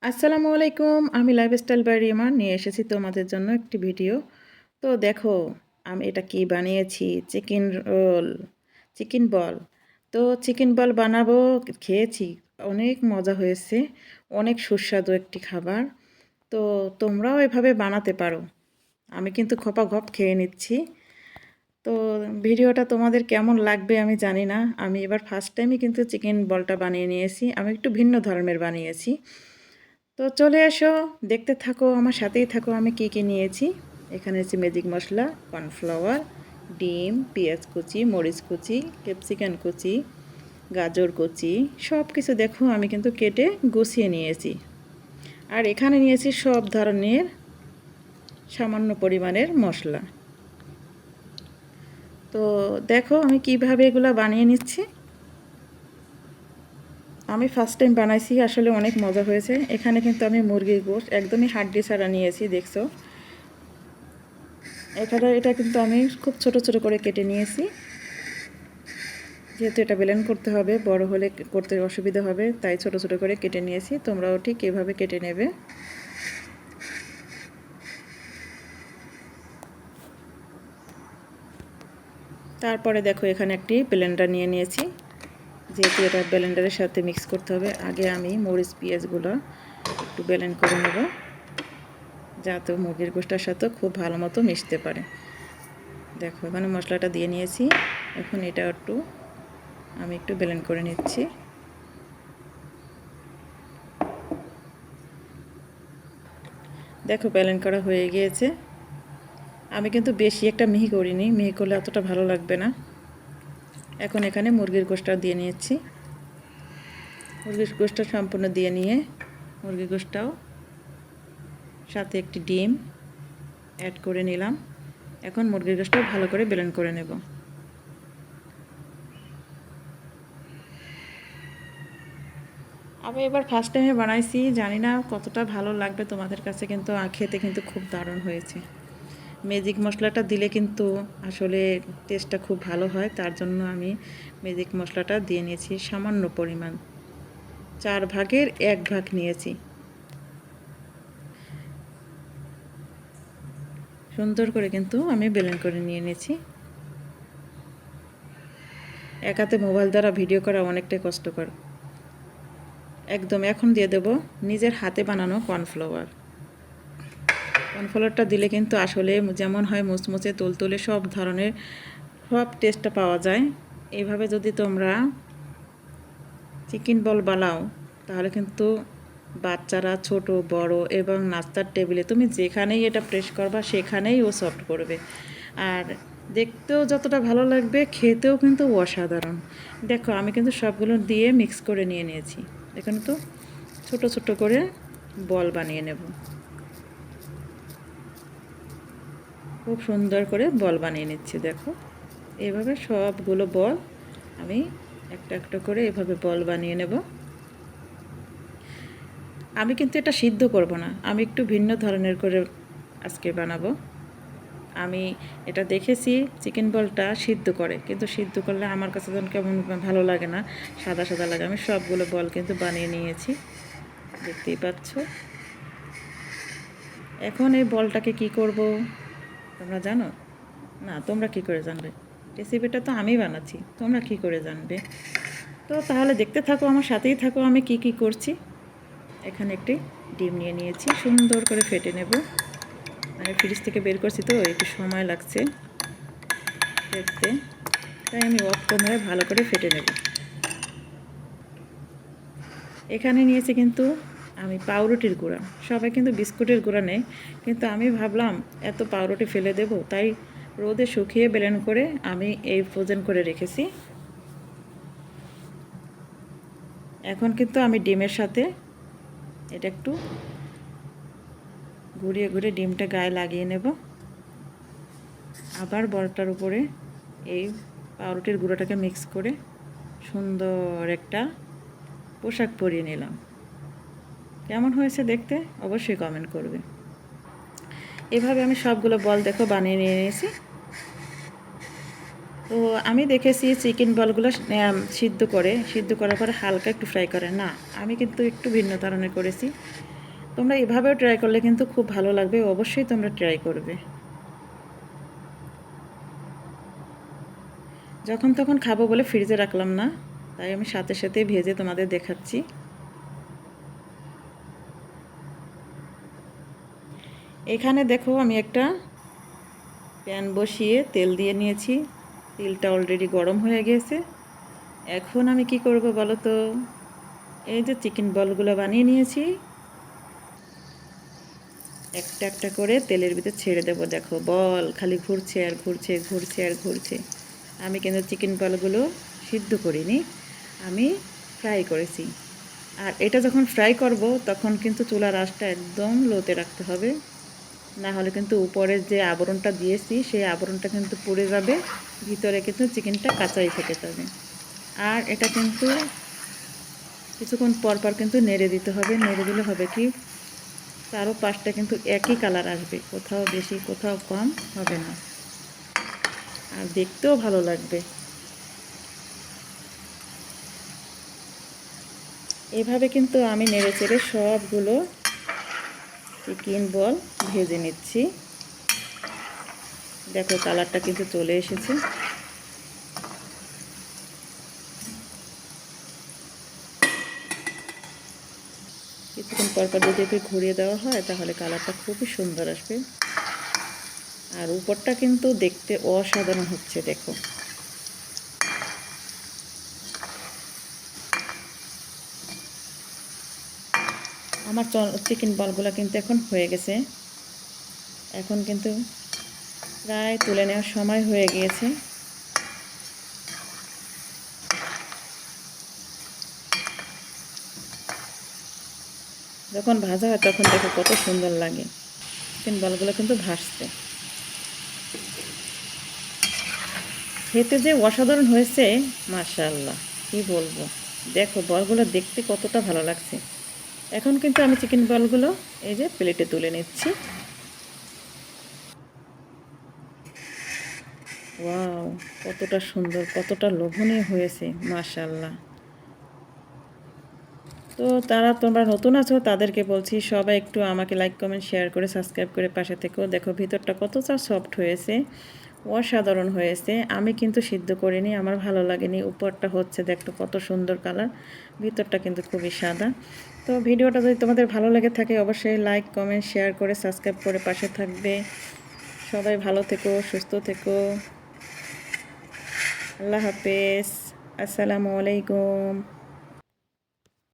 আসসালামু আলাইকুম। আমি লাইফস্টাইল বাই রিমা নিয়ে এসেছি তোমাদের জন্য একটি ভিডিও। তো দেখো আমি এটা কি বানিয়েছি, চিকেন রোল, চিকেন বল। তো চিকেন বল বানাবো, খেয়েছি, অনেক মজা হয়েছে, অনেক সুস্বাদু একটি খাবার। তো তোমরাও এভাবে বানাতে পারো। আমি কিন্তু খপাখপ খেয়ে নিচ্ছি। তো ভিডিওটা তোমাদের কেমন লাগবে আমি জানি না। আমি এবার ফার্স্ট টাইমই কিন্তু চিকেন বলটা বানিয়ে নিয়েছি। আমি একটু ভিন্ন ধরনের বানিয়েছি। তো চলে এসো, দেখতে থাকো, আমার সাথেই থাকো আমি কি কি নিয়েছি। এখানে আছে ম্যাজিক মশলা, কর্নফ্লাওয়ার, ডিম, পেঁয়াজ কুচি, মরিচ কুচি, ক্যাপসিকাম কুচি, গাজর কুচি, সব কিছু দেখো আমি কিন্তু কেটে গুছিয়ে নিয়েছি। আর এখানে নিয়েছি সব ধরনের সামান্য পরিমাণের মশলা। তো দেখো আমি কিভাবে এগুলো বানিয়ে নিচ্ছি। আমি ফার্স্ট টাইম বানাইছি, আসলে অনেক মজা হয়েছে। এখানে কিন্তু আমি মুরগির গোশত একদমই হাড্ডি ছাড়া নিয়েছি, দেখছো। এখানে এটা কিন্তু আমি খুব ছোট ছোট করে কেটে নিয়েছি, যেহেতু এটা ব্লেন্ড করতে হবে, বড় হলে করতে অসুবিধা হবে, তাই ছোট ছোট করে কেটে নিয়েছি। তোমরাও ঠিক এভাবে কেটে নেবে। তারপরে দেখো এখানে একটি ব্লেন্ডার নিয়ে নিয়েছি, যেহেতু এটা ব্লেন্ডারের সাথে মিক্স করতে হবে। আগে আমি মরিচ পেঁয়াজগুলো একটু ব্লেন্ড করে নেব, যাতে মুরগির গোশতের সাথে খুব ভালো মতো মিশতে পারে। দেখো এখানে মশলাটা দিয়ে নিয়েছি, এখন এটা আমি একটু ব্লেন্ড করে নিচ্ছি। দেখো ব্লেন্ড করা হয়ে গিয়েছে। আমি কিন্তু বেশি একটা মিহি করিনি, মিহি করলে অতটা ভালো লাগবে না। এখন এখানে মুরগির গোশতটা দিয়ে নিয়েছি। মুরগির গোশতটা সম্পূর্ণ দিয়ে নিয়ে মুরগির গোশতটাও সাথে একটি ডিম অ্যাড করে নিলাম। এখন মুরগির গোশতটা ভালো করে ব্লেন্ড করে নেব। আমি এবার ফার্স্ট টাইমে বানাইছি, জানি না কতটা ভালো লাগবে তোমাদের কাছে, কিন্তু খেতে কিন্তু খুব দারুণ হয়েছে। ম্যাজিক মশলাটা দিলে কিন্তু আসলে টেস্টটা খুব ভালো হয়, তার জন্য আমি ম্যাজিক মশলাটা দিয়ে নিয়েছি সামান্য পরিমাণ, 4 ভাগের 1 ভাগ নিয়েছি। সুন্দর করে কিন্তু আমি ব্লেন্ড করে নিয়ে নিয়েছি। এক হাতে মোবাইল দ্বারা ভিডিও করা অনেকটাই কষ্টকর। একদম এখন দিয়ে দেব নিজের হাতে বানানো কর্নফ্লাওয়ার। কর্নফ্লাওয়ারটা দিলে কিন্তু আসলে যেমন হয় মুচমুচে তুলতুলে সব ধরনের সব টেস্টটা পাওয়া যায়। এইভাবে যদি তোমরা চিকেন বল বানাও তাহলে কিন্তু বাচ্চারা, ছোট বড় এবং নাস্তার টেবিলে তুমি যেখানেই এটা প্রেস করবা সেখানেই ও সফট করবে। আর দেখতেও যতটা ভালো লাগবে, খেতেও কিন্তু অসাধারণ। দেখো আমি কিন্তু সবগুলো দিয়ে মিক্স করে নিয়ে নিয়েছি। এখানে তো ছোট ছোট করে বল বানিয়ে নেব। খুব সুন্দর করে বল বানিয়ে নিচ্ছি। দেখো এভাবে সবগুলো বল আমি একটা একটা করে এভাবে বল বানিয়ে নেব। আমি কিন্তু এটা সিদ্ধ করব না, আমি একটু ভিন্ন ধরনের করে আজকে বানাবো। আমি এটা দেখেছি চিকেন বলটা সিদ্ধ করে, কিন্তু সিদ্ধ করলে আমার কাছে যেন কেমন ভালো লাগে না, সাদা সাদা লাগে। আমি সবগুলো বল কিন্তু বানিয়ে নিয়েছি, দেখতেই পাচ্ছ। এখন এই বলটাকে কি করব তোমরা জানো? না, তোমরা কি করে জানবে? রেসিপিটা তো আমি বানাচ্ছি, তোমরা কি করে জানবে? তো তাহলে দেখতে থাকো, আমার সাথেই থাকো আমি কি কি করছি। এখানে একটি ডিম নিয়ে নিয়েছি, সুন্দর করে ফেটে নেব। আমি ফ্রিজ থেকে বের করছি তো একটু সময় লাগছে ফেটতে, তাই আমি অফ করে ভালো করে ফেটে নেব। এখানে নিয়েছি কিন্তু আমি পাউরুটির গুঁড়া। সবাই কিন্তু বিস্কুটের গুঁড়া নেয়, কিন্তু আমি ভাবলাম এত পাউরুটি ফেলে দেব, তাই রোদে শুকিয়ে ব্লেন্ড করে আমি এই ফ্রোজেন করে রেখেছি। এখন কিন্তু আমি ডিমের সাথে এটা একটু ঘুরিয়ে ঘুরিয়ে ডিমটা গায়ে লাগিয়ে নেব। আবার বলটার উপরে এই পাউরুটির গুঁড়োটাকে মিক্স করে সুন্দর একটা পোশাক পরিয়ে নিলাম। কেমন হয়েছে দেখতে অবশ্যই কমেন্ট করবে। এভাবে আমি সবগুলো বল দেখো বানিয়ে নিয়ে নিয়েছি। তো তো আমি দেখেছি চিকেন বলগুলো সিদ্ধ করার পরে হালকা একটু ফ্রাই করে না, আমি কিন্তু একটু ভিন্ন ধরনের করেছি। তোমরা এভাবেও ট্রাই করলে কিন্তু খুব ভালো লাগবে, অবশ্যই তোমরা ট্রাই করবে। যখন তখন খাবো বলে ফ্রিজে রাখলাম না, তাই আমি সাথে সাথে ভেজে তোমাদের দেখাচ্ছি। এখানে দেখো আমি একটা প্যান বসিয়ে তেল দিয়ে নিয়েছি, তেলটা অলরেডি গরম হয়ে গেছে। এখন আমি কি করব বলো তো, এই যে চিকেন বলগুলো বানিয়ে নিয়েছি, একটা একটা করে তেলের ভিতর ছেড়ে দেবো। দেখো বল খালি ঘুরছে আর ঘুরছে, ঘুরছে আর ঘুরছে। আমি কিন্তু চিকেন বলগুলো সিদ্ধ করিনি, আমি ফ্রাই করেছি। আর এটা যখন ফ্রাই করব তখন কিন্তু চুলার আঁচটা একদম লোতে রাখতে হবে, না হলে কিন্তু উপরে যে আবরণটা দিয়েছি সেই আবরণটা কিন্তু পুড়ে যাবে, ভিতরে কিন্তু চিকেনটা কাঁচাই থেকে যাবে। আর এটা কিন্তু কিছুক্ষণ পর পর কিন্তু নেড়ে দিতে হবে, নেড়ে দিলে হবে কি চারো পাশটা কিন্তু একই কালার আসবে, কোথাও বেশি কোথাও কম হবে না, আর দেখতেও ভালো লাগবে। এভাবে কিন্তু আমি নেড়ে চেড়ে সবগুলো চিকেন বল ভেজে নিচ্ছি। দেখো কালারটা কিন্তু চলে এসেছে। কিছুক্ষণ পর পর যদি একটু ঘুরিয়ে দেওয়া হয় তাহলে কালারটা খুবই সুন্দর আসবে, আর উপরটা কিন্তু দেখতে অসাধারণ হচ্ছে। দেখো আমার চিকেন বলগুলো কিন্তু এখন হয়ে গেছে, এখন কিন্তু প্রায় তুলে নেওয়ার সময় হয়ে গিয়েছে। যখন ভাজা হয় তখন দেখো কত সুন্দর লাগে, চিকেন বলগুলো কিন্তু ভাসছে। খেতে যে অসাধারণ হয়েছে, মাশাআল্লাহ কি বলবো। দেখো বলগুলো দেখতে কতটা ভালো লাগছে। এখন কিন্তু আমি চিকেন বলগুলো এই যে প্লেটে তুলে নিচ্ছি। ওয়াও, কতটা সুন্দর, কতটা লোভনীয় হয়েছে, মাশাআল্লাহ। তো তোমরা নতুন আছো তাদেরকে বলছি সবাই একটু আমাকে লাইক কমেন্ট শেয়ার করে সাবস্ক্রাইব করে পাশে থেকেও। দেখো ভিতরটা কতটা সফট হয়েছে, অসাধারণ হয়েছে। আমি কিন্তু সিদ্ধ করিনি, আমার ভালো লাগেনি। উপরটা হচ্ছে দেখো কত সুন্দর কালার, ভিতরটা কিন্তু খুবই সাদা। তো ভিডিওটা যদি তোমাদের ভালো লেগে থাকে অবশ্যই লাইক কমেন্ট শেয়ার করে সাবস্ক্রাইব করে পাশে থাকবে। সবাই ভালো থেকো, সুস্থ থেকো। আল্লাহ হাফেজ, আসসালামু আলাইকুম।